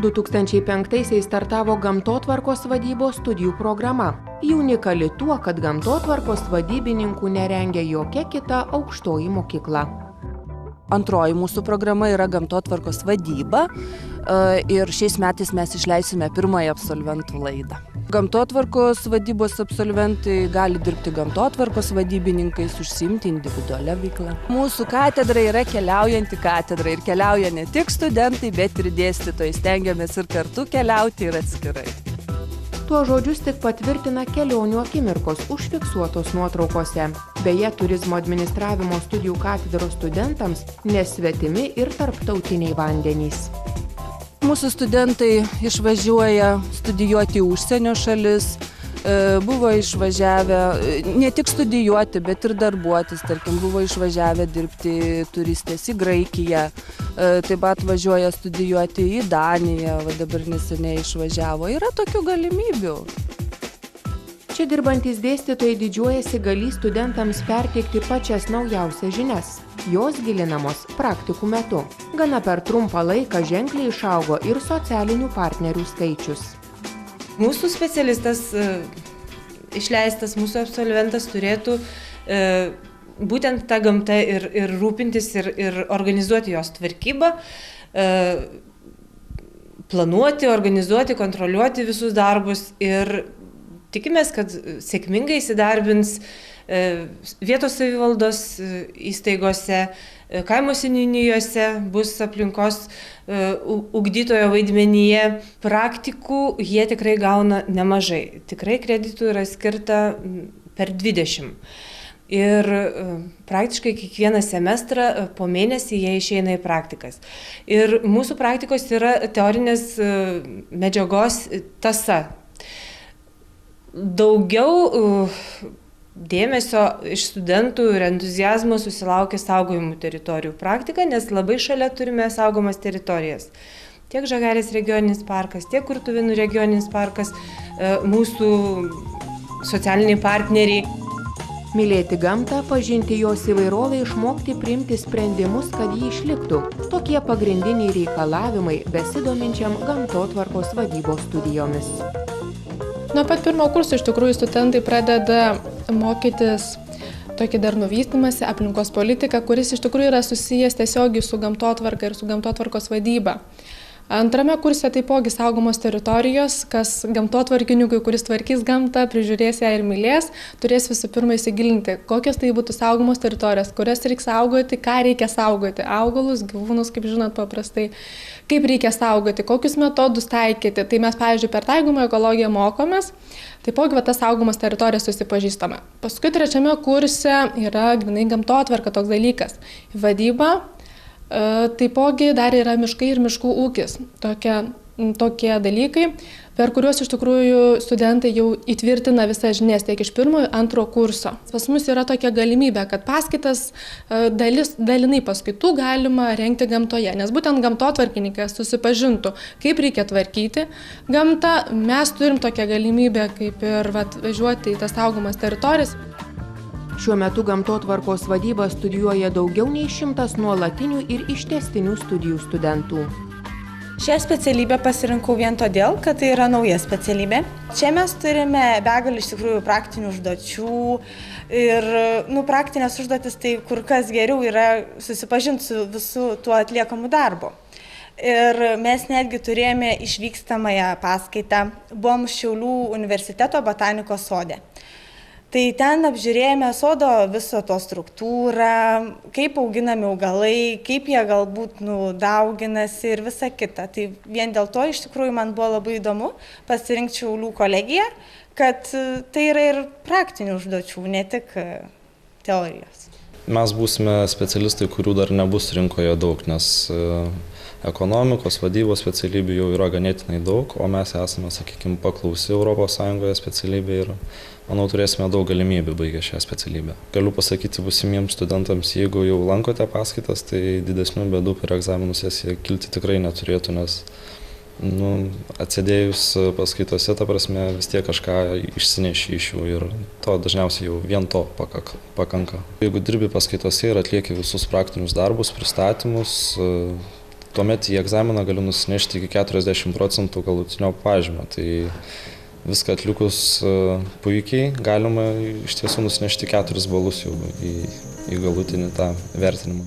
2005-aisiais startavo gamtotvarkos vadybos studijų programa. Ji unikali tuo, kad gamtotvarkos vadybininkų nerengia jokia kita aukštoji mokykla. Antroji mūsų programa yra gamtotvarkos vadyba ir šiais metais mes išleisime pirmąją absolventų laidą. Gamtotvarkos vadybos absolventai gali dirbti gamtotvarkos vadybininkais, užsiimti individualią veiklą. Mūsų katedra yra keliaujanti katedra ir keliauja ne tik studentai, bet ir dėstytojai. Stengiamės ir kartu keliauti ir atskirai. Tuo žodžius tik patvirtina kelionių akimirkos užfiksuotos nuotraukose. Beje, turizmo administravimo studijų katedros studentams nesvetimi ir tarptautiniai vandenys. Mūsų studentai išvažiuoja studijuoti į užsienio šalis, buvo išvažiavę ne tik studijuoti, bet ir darbuotis. Tarkim, buvo išvažiavę dirbti turistės į Graikiją, taip pat važiuoja studijuoti į Daniją, dabar neseniai išvažiavo. Yra tokių galimybių. Čia dirbantys dėstytojai didžiuojasi galį studentams perteikti pačias naujausias žinias. Jos gilinamos praktikų metu. Gana per trumpą laiką ženkliai išaugo ir socialinių partnerių skaičius. Mūsų specialistas, išleistas mūsų absolventas turėtų būtent tą gamtą ir rūpintis ir organizuoti jos tvarkybą, planuoti, organizuoti, kontroliuoti visus darbus ir tikimės, kad sėkmingai įsidarbins vietos savivaldos įstaigose, kaimo seniūnijose, bus aplinkos ugdytojo vaidmenyje. Praktikų jie tikrai gauna nemažai. Tikrai kreditų yra skirta per 20. Ir praktiškai kiekvieną semestrą po mėnesį jie išeina į praktikas. Ir mūsų praktikos yra teorinės medžiagos tąsa. Daugiau dėmesio iš studentų ir entuziazmo susilaukia saugojimų teritorijų praktika, nes labai šalia turime saugomas teritorijas. Tiek Žagarės regioninis parkas, tiek Kurtuvėnų regioninis parkas, mūsų socialiniai partneriai. Mylėti gamtą, pažinti jos įvairovę, išmokti priimti sprendimus, kad ji išliktų. Tokie pagrindiniai reikalavimai besidominčiam gamtotvarkos vadybos studijomis. Nuo pat pirmo kurso iš tikrųjų studentai pradeda mokytis tokį darnų vystymąsi, aplinkos politiką, kuris iš tikrųjų yra susijęs tiesiogiai su gamtotvarka ir su gamtotvarkos vadyba. Antrame kurse taipogi saugomos teritorijos, kas gamtotvarkininkui, kuris tvarkys gamtą, prižiūrės ją ir mylės, turės visų pirma įsigilinti, kokios tai būtų saugomos teritorijos, kurias reikia saugoti, ką reikia saugoti, augalus, gyvūnus, kaip žinot, paprastai, kaip reikia saugoti, kokius metodus taikyti. Tai mes, pavyzdžiui, per taigomą ekologiją mokomės, taipogi tas saugomas teritorijas susipažįstame. Paskui trečiame kurse yra grynai gamtotvarka toks dalykas. Vadyba. Taipogi dar yra miškai ir miškų ūkis, tokie dalykai, per kuriuos iš tikrųjų studentai jau įtvirtina visas žinias tiek iš pirmojo, antro kurso. Pas mus yra tokia galimybė, kad paskaitas dalinai paskaitų galima rengti gamtoje, nes būtent gamtotvarkininkas susipažintų, kaip reikia tvarkyti gamtą. Mes turim tokią galimybę, kaip ir važiuoti į tas saugomas teritorijas. Šiuo metu gamtotvarkos vadybą studijuoja daugiau nei 100 nuolatinių ir ištęstinių studijų studentų. Šią specialybę pasirinkau vien todėl, kad tai yra nauja specialybė. Čia mes turime begalį iš tikrųjų praktinių užduočių ir praktinės užduotis tai kur kas geriau yra susipažinti su visu tuo atliekamu darbu. Ir mes netgi turėjome išvykstamąją paskaitą, buvom Šiaulių universiteto botanikos sode. Tai ten apžiūrėjome sodo viso to struktūrą, kaip auginami augalai, kaip jie galbūt dauginasi ir visa kita. Tai vien dėl to iš tikrųjų man buvo labai įdomu pasirinkti Šiaulių kolegiją, kad tai yra ir praktinių užduočių, ne tik teorijos. Mes būsime specialistai, kurių dar nebus rinkoje daug, nes ekonomikos, vadybos specialybių jau yra ganėtinai daug, o mes esame, sakykime, paklausi ES specialybė ir manau, turėsime daug galimybių baigę šią specialybę. Galiu pasakyti būsimiems studentams, jeigu jau lankote paskaitas, tai didesnių bėdų per egzaminų sesiją kilti tikrai neturėtų, nes atsėdėjus paskaitose, ta prasme, vis tiek kažką išsineši iš jų ir to dažniausiai jau vien to pakanka. Jeigu dirbi paskaitose ir atlieki visus praktinius darbus, pristatymus, tuomet į egzaminą galiu nusinešti iki 40% galutinio pažymio. Tai viską atlikus puikiai galima iš tiesų nusinešti 4 balus jau į galutinį tą vertinimą.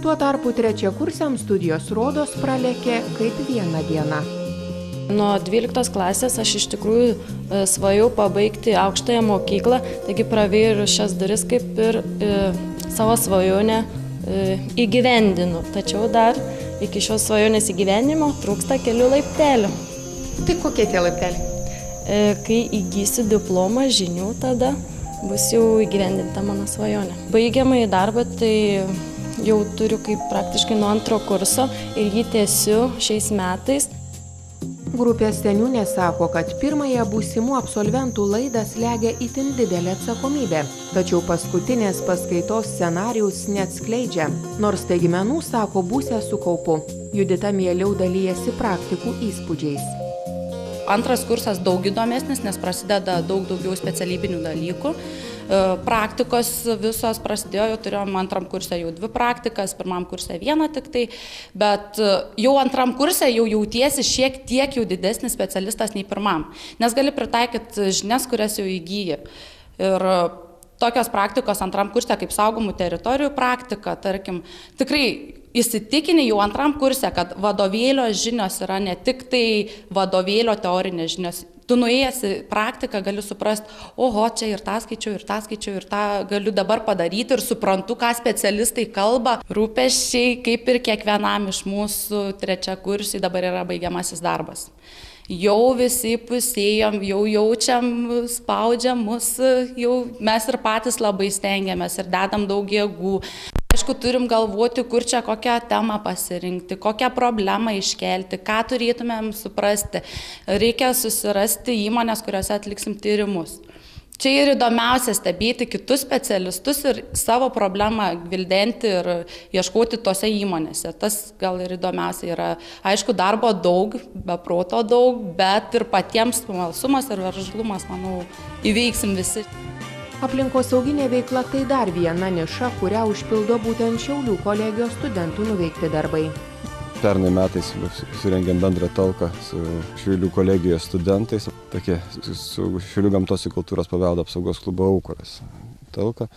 Tuo tarpu trečiakursiams studijos rodos pralėkė kaip viena diena. Nuo 12 klasės aš iš tikrųjų svajau pabaigti aukštąją mokyklą, taigi pravėriu šias duris kaip ir savo svajonę įgyvendinu. Tačiau dar iki šios svajonės įgyvendinimo trūksta kelių laiptelių. Tai kokie tie laipteliai? Kai įgysiu diplomą, žinių, tada bus jau įgyvendinta mano svajonė. Baigiamąjį darbą tai jau turiu kaip praktiškai nuo 2 kurso ir jį tęsiu šiais metais. Grupės seniūnė sako, kad pirmąją būsimų absolventų laidą slegia itin didelė atsakomybė, tačiau paskutinės paskaitos scenarijaus neatskleidžia, nors staigmenų sako būsią su kaupu. Judita mieliau dalijasi praktikų įspūdžiais. 2 kursas daug įdomesnis, nes prasideda daug daugiau specialybinių dalykų. Praktikos visos prasidėjo, jau turėjom 2 kurse jau 2 praktikas, 1 kurse 1 tik tai, bet jau 2 kurse jau jautiesi šiek tiek jau didesnis specialistas nei 1, nes gali pritaikyti žinias, kurias jau įgyji. Ir tokios praktikos 2 kurse kaip saugomų teritorijų praktika, tarkim, tikrai įsitikinę jau 2 kurse, kad vadovėlio žinios yra ne tik tai vadovėlio teorinės žinios. Tu nuėjęs į praktiką gali suprasti, oho, čia ir tą skaičiau, ir tą galiu dabar padaryti ir suprantu, ką specialistai kalba. Rūpesčiai, kaip ir kiekvienam iš mūsų trečiakursiai, dabar yra baigiamasis darbas. Jau visi pusėjom, jau jaučiam, spaudžiam mus, jau mes ir patys labai stengiamės ir dedam daug jėgų. Aišku, turim galvoti, kur čia kokią temą pasirinkti, kokią problemą iškelti, ką turėtumėm suprasti. Reikia susirasti įmonės, kuriuose atliksim tyrimus. Čia ir įdomiausia stebėti kitus specialistus ir savo problemą gvildenti ir ieškoti tose įmonėse. Tas gal ir įdomiausia yra. Aišku, darbo daug, be proto daug, bet ir patiems smalsumas ir veržlumas, manau, įveiksim visi. Aplinkosauginė veikla tai dar viena niša, kurią užpildo būtent Šiaulių kolegijos studentų nuveikti darbai. Pernai metais surengėm bendrą talką su Šiaulių kolegijos studentais, tokie su Šiaulių gamtos ir kultūros paveldo apsaugos klubo Aukuras talką,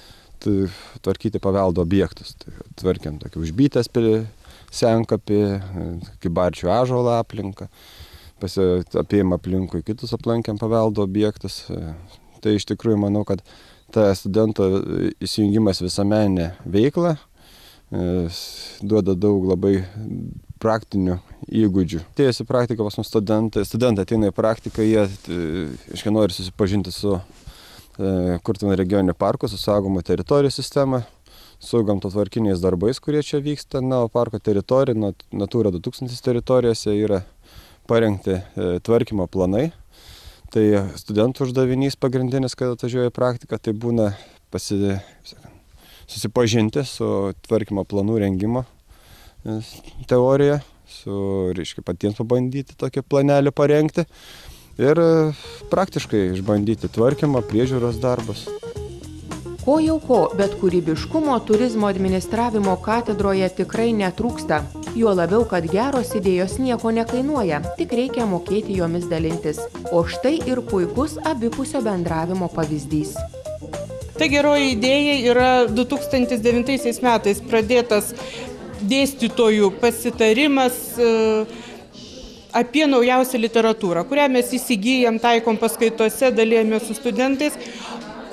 tvarkyti paveldo objektus. Tai tvarkėm tokį Užbytės senkapį, Kybarčių ąžuolą aplinką, apėjom aplinkui kitus aplankėm paveldo objektus. Tai iš tikrųjų manau, kad ta studento įsijungimas visuomeninę veiklą duoda daug labai praktinių įgūdžių. Atėjus į praktiką pas mus studentai ateina į praktiką, jie nori susipažinti su Kurtuvėnų regioniniu parku, su saugomų teritorijų sistema, su gamtotvarkiniais darbais, kurie čia vyksta. Na, o parko teritorija, Natūra 2000 teritorijose yra parengti tvarkymo planai. Tai studentų uždavinys pagrindinis, kad atvažiuoja į praktiką, tai būna susipažinti su tvarkymo planų rengimo teorija, patiems pabandyti tokį planelį parengti ir praktiškai išbandyti tvarkymą, priežiūros darbus. Ko jau ko, bet kūrybiškumo turizmo administravimo katedroje tikrai netrūksta. Juo labiau, kad geros idėjos nieko nekainuoja, tik reikia mokėti jomis dalintis. O štai ir puikus abipusio bendravimo pavyzdys. Ta geroji idėja yra 2009 metais pradėtas dėstytojų pasitarimas apie naujausią literatūrą, kurią mes įsigyjam, taikom paskaitose, dalijame su studentais.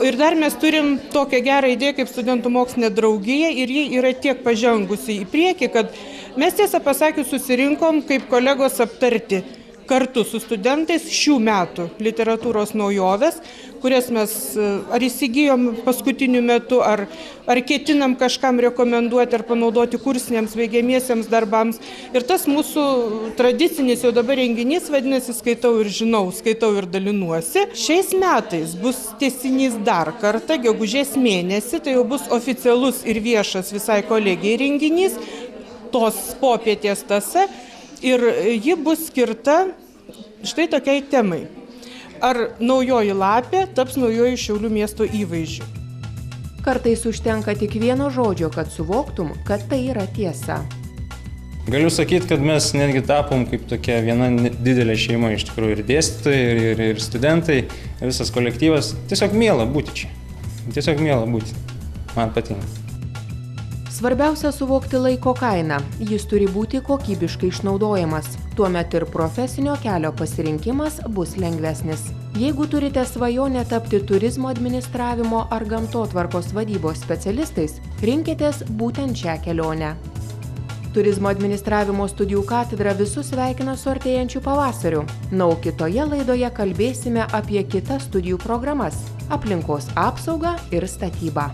Ir dar mes turim tokią gerą idėją kaip studentų mokslinė draugija ir ji yra tiek pažengusi į priekį, kad mes tiesą pasakius susirinkom kaip kolegos aptarti kartu su studentais šių metų literatūros naujoves, kurias mes ar įsigijom paskutiniu metu, ar ketinam kažkam rekomenduoti ar panaudoti kursiniams baigiamiesiems darbams. Ir tas mūsų tradicinis jau dabar renginys vadinasi Skaitau ir žinau, skaitau ir dalinuosi. Šiais metais bus tęsinys dar kartą, gegužės mėnesį, tai jau bus oficialus ir viešas visai kolegijai renginys, tos popietės tąsa, ir ji bus skirta štai tokiai temai. Ar naujoji lapė taps naujoji Šiaulių miesto įvaizdžiu? Kartais užtenka tik vieno žodžio, kad suvoktum, kad tai yra tiesa. Galiu sakyti, kad mes netgi tapom kaip tokia viena didelė šeima, iš tikrųjų, ir dėstytojai, ir studentai, ir visas kolektyvas. Tiesiog miela būti čia. Tiesiog miela būti. Man patinka. Svarbiausia suvokti laiko kainą. Jis turi būti kokybiškai išnaudojamas. Tuomet ir profesinio kelio pasirinkimas bus lengvesnis. Jeigu turite svajonę tapti turizmo administravimo ar gamtotvarkos vadybos specialistais, rinkitės būtent šią kelionę. Turizmo administravimo studijų katedra visus sveikina su artėjančiu pavasariu. Na, o kitoje laidoje kalbėsime apie kitas studijų programas – aplinkos apsaugą ir statybą.